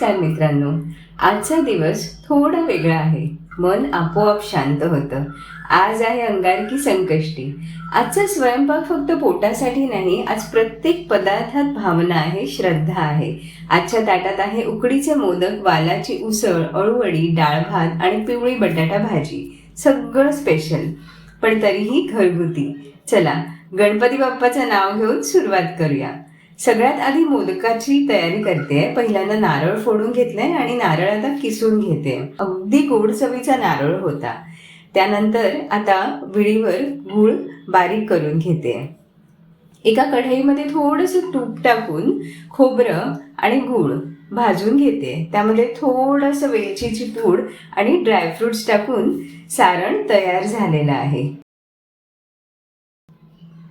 नमस्कार मित्रांनो, आजचा दिवस थोडा वेगळा आहे. मन आपोआप शांत होतं. आज आहे अंगारकी संकष्टी. आजचा स्वयंपाक फक्त पोटासाठी नाही, आज प्रत्येक पदार्थात भावना आहे, श्रद्धा आहे. आजच्या ताटात आहे उकडीचे मोदक, वालाची उसळ, अळूवडी, डाळ भात आणि पिवळी बटाटा भाजी. सगळं स्पेशल, पण तरीही घरगुती. चला, गणपती बाप्पाचं नाव घेऊन सुरुवात करूया. सगळ्यात आधी मोदकाची तयारी करते. पहिल्यांदा नारळ फोडून घेतलंय आणि नारळ आता किसून घेते. अगदी गोड चवीचा नारळ होता. त्यानंतर आता विळीवर गूळ बारीक करून घेते. एका कढईमध्ये थोडंसं तूप टाकून खोबरं आणि गूळ भाजून घेते. त्यामध्ये थोडंसं वेलचीची पूड आणि ड्रायफ्रुट्स टाकून सारण तयार झालेलं आहे.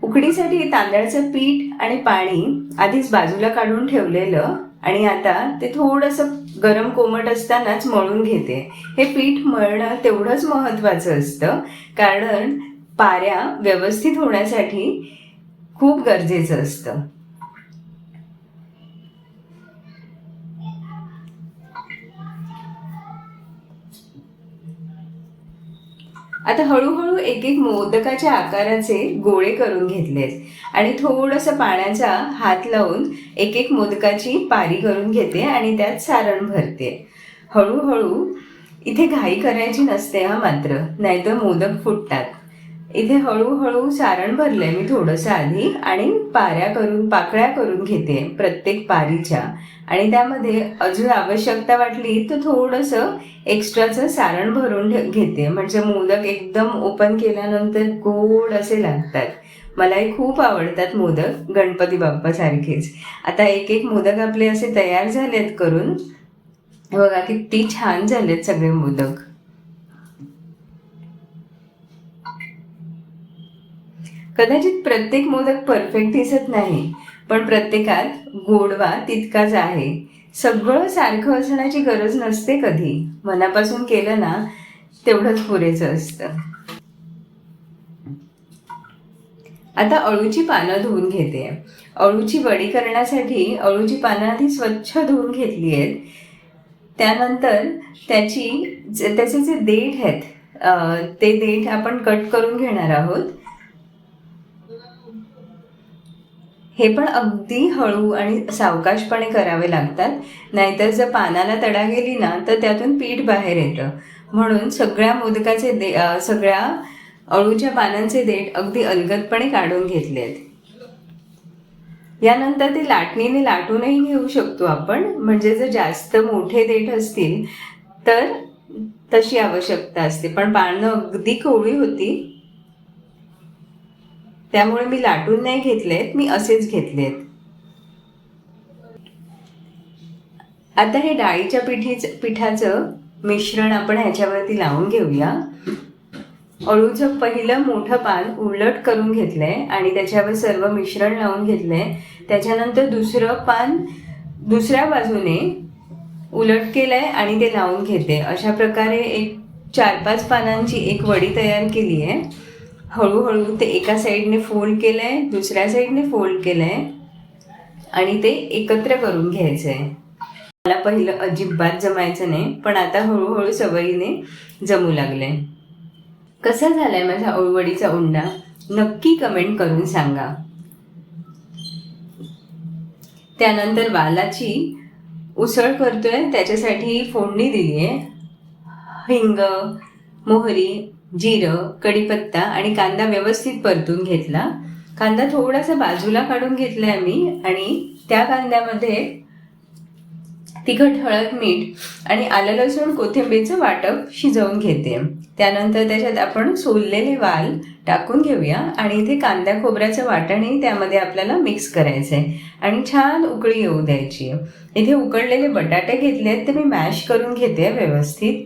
उकडीसाठी तांदळाचं पीठ आणि पाणी आधीच बाजूला काढून ठेवलेलं आणि आता ते थोडंसं गरम कोमट असतानाच मळून घेते. हे पीठ मळणं तेवढंच महत्त्वाचं असतं, कारण पाऱ्या व्यवस्थित होण्यासाठी खूप गरजेचं असतं. आता हळूहळू एक एक मोदकाच्या आकाराचे गोळे करून घेतलेत आणि थोडंसं पाण्याचा हात लावून एक एक मोदकाची पारी करून घेते आणि त्यात सारण भरते. हळूहळू इथे घाई करायची नसते मात्र, नाहीतर मोदक फुटतात. इथे हळूहळू सारण भरलंय मी थोडंसं आधी आणि पाकळ्या करून घेते प्रत्येक पारीच्या. आणि त्यामध्ये अजून आवश्यकता वाटली तर थोडंसं एक्स्ट्राचं सारण भरून घेते, म्हणजे मोदक एकदम ओपन केल्यानंतर गोड असे लागतात. मलाही खूप आवडतात मोदक, गणपती बाप्पासारखेच. आता एक एक मोदक आपले असे तयार झालेत करून. बघा किती छान झालेत सगळे मोदक. कदाचित प्रत्येक मोदक परफेक्ट दिसत नाही, पण प्रत्येकात गोडवा तितकाच आहे. सगळं सारखं असण्याची गरज नसते कधी. मनापासून केलं ना तेवढंच पुरेसं असतं. आता अळूची पानं धुवून घेते. अळूची वडी करण्यासाठी अळूची पानं आधी स्वच्छ धुवून घेतली आहेत. त्यानंतर त्याचे जे देठ आहेत ते देठ आपण कट करून घेणार आहोत. हे पण अगदी हळू आणि सावकाशपणे करावे लागतात, नाहीतर जर पानाला तडा गेली ना तर त्यातून पीठ बाहेर येतं. म्हणून सगळ्या मोदकाचे सगळ्या अळूच्या पानांचे देठ अगदी अलगदपणे काढून घेतलेत. यानंतर ते लाटणीने लाटूनही घेऊ शकतो आपण, म्हणजे जर जास्त मोठे देठ असतील तर तशी आवश्यकता असते. पण पानं अगदी कोवळी होती त्यामुळे मी लाटून नाही घेतलेत, मी असेच घेतलेत. आता हे डाळीच्या पिठाचं मिश्रण आपण ह्याच्यावरती लावून घेऊया. अळूचं पहिलं मोठं पान उलट करून घेतलंय आणि त्याच्यावर सर्व मिश्रण लावून घेतलंय. त्याच्यानंतर दुसरं पान दुसऱ्या बाजूने उलट केलंय आणि ते लावून घेते. अशा प्रकारे एक 4-5 पानांची एक वडी तयार केली आहे. हळूहळू ते एका साईडने फोल्ड केलंय, दुसऱ्या साईडने फोल्ड केलंय आणि ते एकत्र करून घ्यायचंय. मला पहिलं अजिबात जमायचं नाही, पण आता हळूहळू सवयीने जमू लागलंय. कसा झालाय माझा अळूवडीचा उंडा नक्की कमेंट करून सांगा. त्यानंतर वालाची उसळ करतोय, त्याच्यासाठी फोडणी दिली आहे. हिंग, मोहरी, जिरं, कढीपत्ता आणि कांदा व्यवस्थित परतून घेतला. कांदा थोडासा बाजूला काढून घेतलाय आम्ही आणि त्या कांद्यामध्ये तिखट, हळद, मीठ आणि आलं लसूण कोथिंबीरचं वाटप शिजवून घेते. त्यानंतर त्याच्यात आपण सोललेले वाल टाकून घेऊया आणि इथे कांद्या खोबऱ्याचं वाटणही त्यामध्ये आपल्याला मिक्स करायचं आहे आणि छान उकळी येऊ द्यायची आहे. इथे उकडलेले बटाटे घेतलेत, ते मी मॅश करून घेते व्यवस्थित.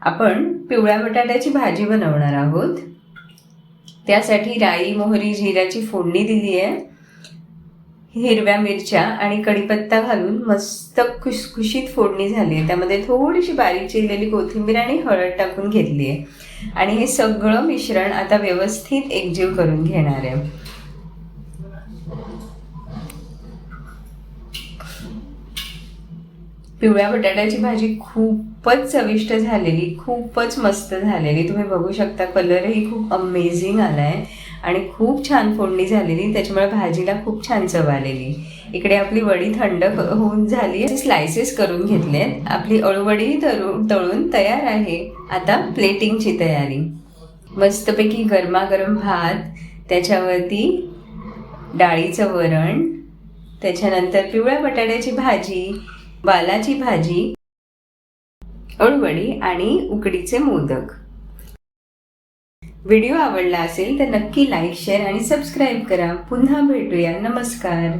आपण पिवळ्या बटाट्याची भाजी बनवणार आहोत. त्यासाठी राई, मोहरी, जिऱ्याची फोडणी दिली आहे. हिरव्या मिरच्या आणि कढीपत्ता घालून मस्त खुसखुशीत फोडणी झाली आहे. त्यामध्ये थोडीशी बारीक चिरलेली कोथिंबीर आणि हळद टाकून घेतली आहे आणि हे सगळं मिश्रण आता व्यवस्थित एकजीव करून घेणार आहे. पिवळ्या बटाट्याची भाजी खूपच चविष्ट झालेली, खूपच मस्त झालेली. तुम्ही बघू शकता कलरही खूप अमेझिंग आलाय आणि खूप छान फोडणी झालेली, त्याच्यामुळे भाजीला खूप छान चव आलेली. इकडे आपली वडी थंड होऊन झाली, स्लायसेस करून घेतलेत. आपली अळूवडी तळून तयार आहे. आता प्लेटिंगची तयारी. मस्तपैकी गरमागरम भात, त्याच्यावरती डाळीचं वरण, त्याच्यानंतर पिवळ्या बटाट्याची भाजी, वालाची भाजी, अळूवडी आणि उकडीचे मोदक. व्हिडिओ आवडला असेल तर नक्की लाईक, शेअर आणि सबस्क्राईब करा. पुन्हा भेटूया. नमस्कार.